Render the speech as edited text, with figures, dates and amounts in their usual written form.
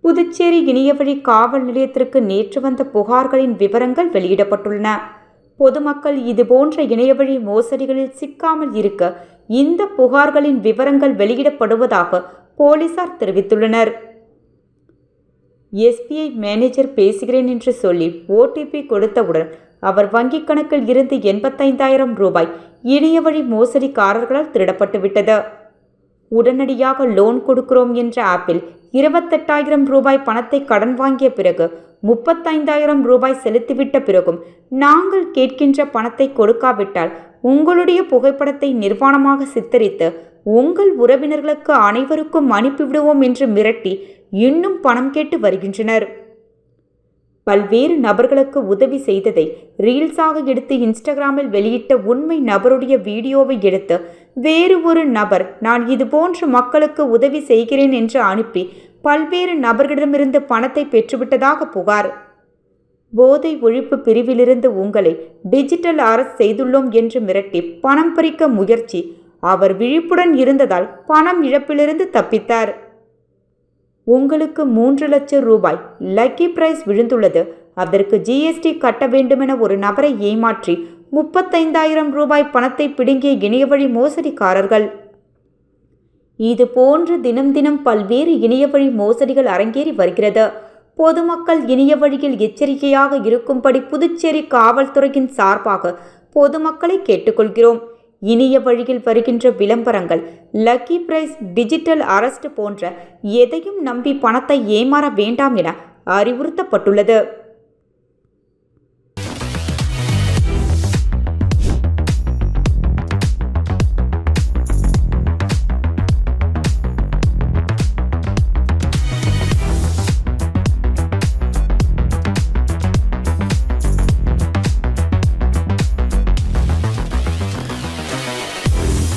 புதுச்சேரி இணையவழி காவல் நிலையத்திற்கு நேற்று வந்த புகார்களின் விவரங்கள் வெளியிடப்பட்டுள்ளன. பொதுமக்கள் இதுபோன்ற இணையவழி மோசடிகளில் சிக்காமல் இருக்க இந்த புகார்களின் விவரங்கள் வெளியிடப்படுவதாக போலீசார் தெரிவித்துள்ளனர். SBI மேனேஜர் பேசுகிறேன் என்று சொல்லி OTP கொடுத்தவுடன் அவர் வங்கிக் கணக்கில் இருந்து 85,000 ரூபாய் இணையவழி மோசடிக்காரர்களால் திருடப்பட்டுவிட்டது. உடனடியாக லோன் கொடுக்கிறோம் என்ற ஆப்பில் 28,000 ரூபாய் பணத்தை கடன் வாங்கிய பிறகு 35,000 ரூபாய் செலுத்திவிட்ட பிறகும் நாங்கள் கேட்கின்ற பணத்தை கொடுக்காவிட்டால் உங்களுடைய புகைப்படத்தை நிர்வாணமாக சித்தரித்து உங்கள் உறவினர்களுக்கு அனைவருக்கும் அனுப்பிவிடுவோம் என்று மிரட்டி இன்னும் பணம் கேட்டு வருகின்றனர். பல்வேறு நபர்களுக்கு உதவி செய்ததை ரீல்ஸாக எடுத்து இன்ஸ்டாகிராமில் வெளியிட்ட உண்மை நபருடைய வீடியோவை எடுத்து வேறு ஒரு நபர் நான் இதுபோன்ற மக்களுக்கு உதவி செய்கிறேன் என்று அனுப்பி பல்வேறு நபர்களிடமிருந்து பணத்தை பெற்றுவிட்டதாக புகார். போதை ஒழிப்பு பிரிவிலிருந்து உங்களை டிஜிட்டல் அரெஸ்ட் செய்துள்ளோம் என்று மிரட்டி பணம் பறிக்க முயற்சி. அவர் விழிப்புடன் இருந்ததால் பணம் இழப்பிலிருந்து தப்பித்தார். உங்களுக்கு 3 லட்சம் ரூபாய் லக்கி பிரைஸ் விழுந்துள்ளது. அதற்கு GST கட்ட வேண்டுமென ஒரு நபரை ஏமாற்றி 35,000 ரூபாய் பணத்தை பிடுங்கிய இணையவழி மோசடிக்காரர்கள். இது போன்று தினம் தினம் பல்வேறு இணையவழி மோசடிகள் அரங்கேறி வருகிறது. பொதுமக்கள் இணைய வழியில் எச்சரிக்கையாக இருக்கும்படி புதுச்சேரி காவல்துறையின் சார்பாக பொதுமக்களை கேட்டுக்கொள்கிறோம். இணைய வழியில் வருகின்ற விளம்பரங்கள், லக்கி பிரைஸ், டிஜிட்டல் அரெஸ்ட் போன்ற எதையும் நம்பி பணத்தை ஏமாற வேண்டாம் என அறிவுறுத்தப்பட்டுள்ளது.